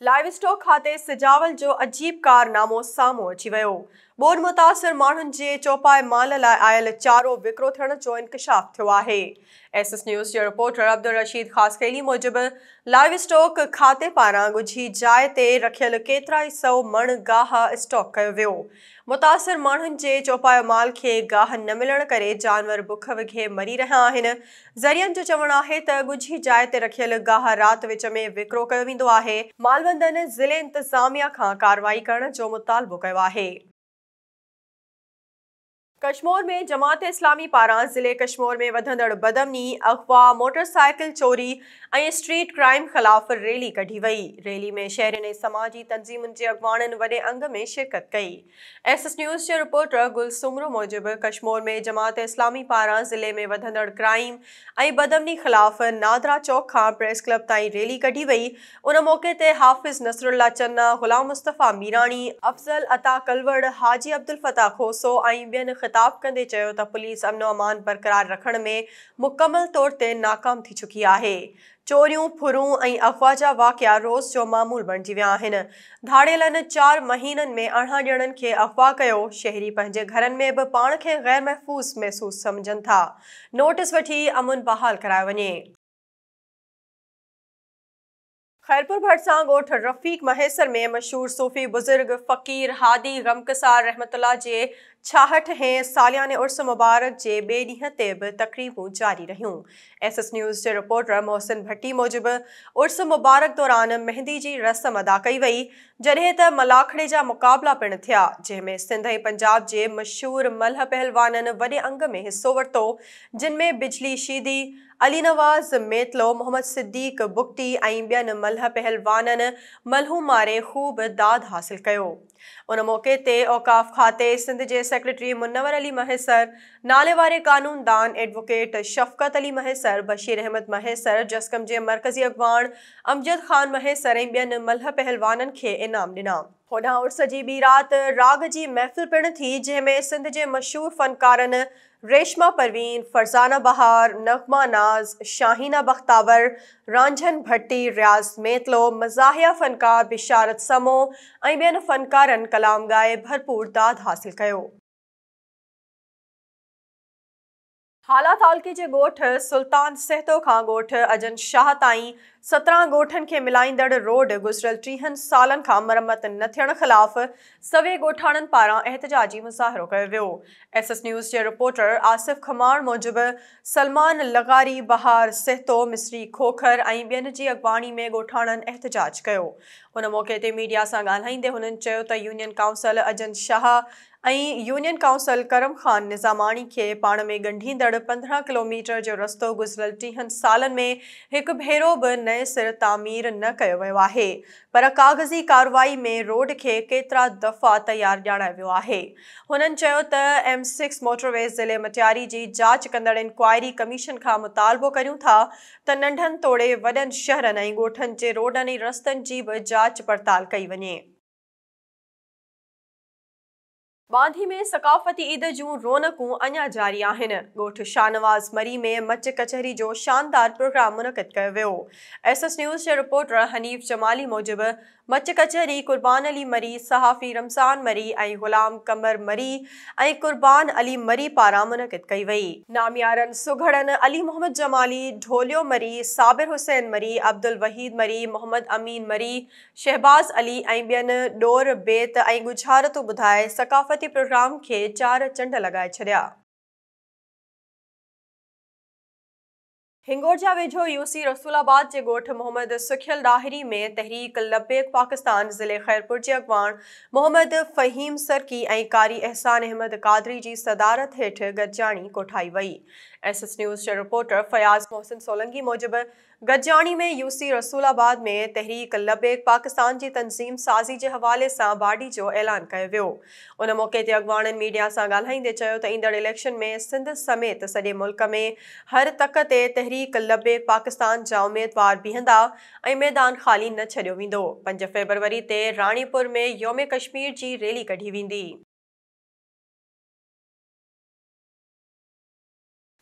Live stock खाते सिजावल जो अजीब कारनामो साम्हूं अची वियो। ॿोॾि मुतासिर माण्हुनि जे चौपाए माल लाइ आयल चारो विकिरो थियण जो इंकशाफ थियो आहे। एसएस न्यूज़ जे रिपोर्टर अब्दुल रशीद ख़ासकेली मूजिबि लाइव स्टॉक खाते पारां ॻुझी जाइ ते रखियल केतिरा ई सौ मण गाह स्टॉक कयो वियो। मुतासिर माण्हुनि जे चौपायो माल खे गाह न मिलण करे जानवर बुख विघे मरी रहिया आहिनि। ज़रियनि जो चवणु आहे त ॻुझी जाइ ते रखियल गाह राति विच में विकिरो कयो वेंदो आहे। मालबंदनि ज़िले इंतिज़ामिया खां कार्रवाई करण जो मुतालबो कयो आहे। कश्मीर में जमात इस्लामी पारां ज़िले कश्मीर में वधंदड़ बदअमनी, अगवा, मोटरसाइकिल चोरी ऐं स्ट्रीट क्राइम ख़िलाफ़ रैली कढी वई। रैली में शहरियुनि ऐं समाजी तंज़ीमुनि जे अॻवाननि वॾे अंग में शिरकत कई। एसएस न्यूज़ जे रिपोर्टर गुल सुमरो मूजिबि कश्मीर में जमात इस्लामी पारां ज़िले में वधंदड़ क्राइम ऐं बदअमनी ख़िलाफ़ नादरा चौक खां प्रेस क्लब ताईं रैली कढी वई। उन मौक़े ते हाफ़िज़ नसरुल्ला चन्ना, ग़ुलाम मुस्तफ़ा मीरानी, अफ़ज़ल अता कलवड़, हाजी अब्दुल फ़ताह खोसो ऐं ॿियनि ख़िताब कंदे चयो त पुलिस अमन अमान बरक़रार रखण में मुकमल तौर ते नाकाम थी चुकी आहे। चोरियूं, फुरूं ऐं अफ़वाह जा वाक़िया रोज़ जो मामूल बणिजी विया आहिनि। धाड़ियलनि 4 महीननि में 18 ॼणनि खे अगवा कयो। शहरी पंहिंजे घरनि में बि पाण खे गैर महफ़ूज़ महसूस सम्झनि था। नोटिस वठी अमन बहाल करायो वञे। खैरपुर भरिसां ॻोठ रफ़ीक महेसर में मशहूर सूफ़ी बुज़ुर्ग फ़क़ीर हादी गमकसार रहमतुल्लाह जे 66हें सालियाने उर्स मुबारक जे ॿिए ॾींहं ते बि तक़रीबूं जारी रहियूं। एसएस न्यूज़ जे रिपोर्टर मोहसिन भट्टी मूजिबि उर्स मुबारक दौरान मेहंदी जी रस्म अदा कई वई, जॾहिं त मलाखड़े जा मुक़ाबला पिणु थिया, जंहिंमें सिंध ऐं पंजाब जे मशहूर मल्ह पहलवाननि वॾे अंग में हिसो वरितो, जिन में बिजली शीदी, अली नवाज़ मेतलो, मोहम्मद सिद्दीक बुगटी ऐं ॿियनि मल्ह पहलवाननि मल्हूं मारे ख़ूब दाद हासिल कयो। उन मौक़े ते औक़ाफ़ खाते सिंध जे सेक्रेटरी मुनव्वर अली महेसर, नाले वारे कानूनदान एडवोकेट शफ़क़त अली महेसर, बशीर अहमद महेसर, जस्कम जे मरकज़ी अॻवान अमजद ख़ान महेसर ऐं ॿियनि मल्ह पहलवाननि खे इनाम ॾिना। होॾां उर्स जी ॿी राति राग जी महफ़िल पिणु थी, जंहिंमें सिंध जे मशहूर फ़नकारनि रेशमा परवीन, फरज़ाना बहार, नग़मा नाज़, शाहीना बख्तावर, रांझन भट्टी, रियाज़ मेतलो, मज़ाहिया फ़नकार बिशारत समो ऐं ॿियनि फ़नकारनि कलाम ॻाए भरपूर दाद हासिल कयो। हालात हालके जे ॻोठ सुल्तान सहतो खां ॻोठ अजन शाह ताईं 17 ॻोठनि खे मिलाईंदड़ रोड गुज़िरियल 30 सालनि खां मरम्मत न थियण ख़िलाफ़ सवे ॻोठाणनि पारां एहतजाजी मुज़ाहिरो कयो वियो। एसएस न्यूज़ जे रिपोर्टर आसिफ खमाण मूजिबि सलमान लगारी, बहार सहतो, मिस्री खोखर ऐं ॿियनि जी अॻवानी में ॻोठाणनि एहतजाज कयो। उन मौक़े ते मीडिया सां ॻाल्हाईंदे हुननि चयो त यूनियन काउंसिल अजन शाह ऐं यूनियन काउंसिल करम ख़ान निज़ामाणी खे पाण में ॻंढींदड़ 15 किलोमीटर जो रस्तो गुज़िरियल 30 सालनि में हिकु भेरो बि नए सिर तामीर न कयो वियो आहे, पर काग़ज़ी कार्रवाई में रोड खे केतिरा दफ़ा तयारु ॼाणायो वियो आहे। हुननि चयो त M6 मोटरवेज़ ज़िले मटियारी जी जाच कंदड़ इंक्वायरी कमीशन खां मुतालबो करियूं था त नंढनि तोड़े वॾनि शहरनि ऐं ॻोठनि जे रोडनि ऐं रस्तनि जी बि जाच पड़ताल कई वञे। बांधी में सक़ाफ़ती ईद जूं रौनकूं अञा जारी आहिनि। ॻोठ शाहनवाज़ मरी में मच कचहरी जो शानदार प्रोग्राम मुनक़िद कयो वियो। एसएस न्यूज़ जे रिपोर्टर हनीफ़ जमाली मूजिबि मच कचहरी कुर्बान अली मरी, सहाफ़ी रमज़ान मरी ऐं ग़ुलाम कमर मरी ऐं कुर्बान अली मरी पारां मुनक़िद कई वई। नामियारनि सुघड़नि अली मोहम्मद जमाली, ढोलियो मरी, साबिर हुसैन मरी, अब्दुल वहीद मरी, मोहम्मद अमीन मरी, शहबाज़ अली ऐं ॿियनि ॾोर बेत ऐं गुझारतूं ॿुधाए सक़ाफ़ती प्रोग्राम खे 4 चंड लॻाए छॾिया। हिंगोर जा वेझो यूसी रसूलाबाद जे ॻोठ मोहम्मद सुखियल ॾाहिरी में तहरीक लब्बैक पाकिस्तान ज़िले खैरपुर जे अॻवान मोहम्मद फ़हीम सरकी ऐं कारी एहसान अहमद क़ादरी जी सदारत हेठि गॾिजाणी कोठाई वई। एसएस न्यूज़ जे रिपोर्टर फयाज़ मोहसिन सोलंकी मूजिबि गॾिजाणी में यूसी रसूलाबाद में तहरीक लब्बैक पाकिस्तान जी तंज़ीम साज़ी जे हवाले सां बाडी जो ऐलान कयो वियो। उन मौक़े ते अॻवाननि मीडिया सां ॻाल्हाईंदे चयो त ईंदड़ इलेक्शन में सिंध समेत सॼे मुल्क में हर तक ते तहरीक लब्बैक पाकिस्तान जा उम्मीदवार बीहंदा ऐं मैदान ख़ाली न छॾियो वेंदो। 5 फ़रवरी ते राणीपुर में यौम कश्मीर जी रैली कढी वेंदी।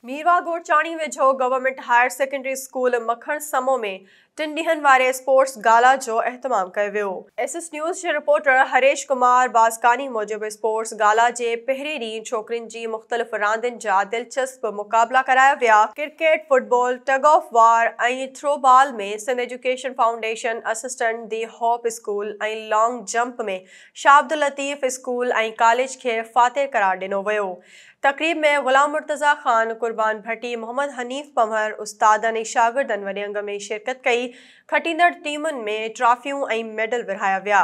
मीरवा गोरचाणी वेझो गवर्नमेंट हायर सेकेंडरी स्कूल मखण समो में 3 ॾींहनि वारे स्पोर्ट्स गाला जो अहतमाम कयो वियो। एसएस न्यूज़ जे रिपोर्टर हरेश कुमार बाज़कानी मूजिबि स्पोर्ट्स गाला जे पहिरें ॾींहुं छोकिरियुनि जी मुख़्तलिफ़ रांदियुनि जा दिलचस्प मुक़ाबला कराया विया। Cricket, football, tug of war ऐं थ्रोबॉल में Sindh education foundation assistant the hope school ऐं लॉन्ग जंप में शाह अब्दुल लतीफ़ स्कूल ऐं कॉलेज खे फातेह करार ॾिनो वियो। तक़रीब में गुलाम मुर्तज़ा ख़ान, कुर्बान भट्टी, मोहम्मद हनीफ़ पंवर, उस्तादनि ऐं शागिर्दनि वॾे अंग में शिरकत कई। खटींदड़ टीमुनि में ट्रॉफियूं ऐं मेडल विरहाया विया।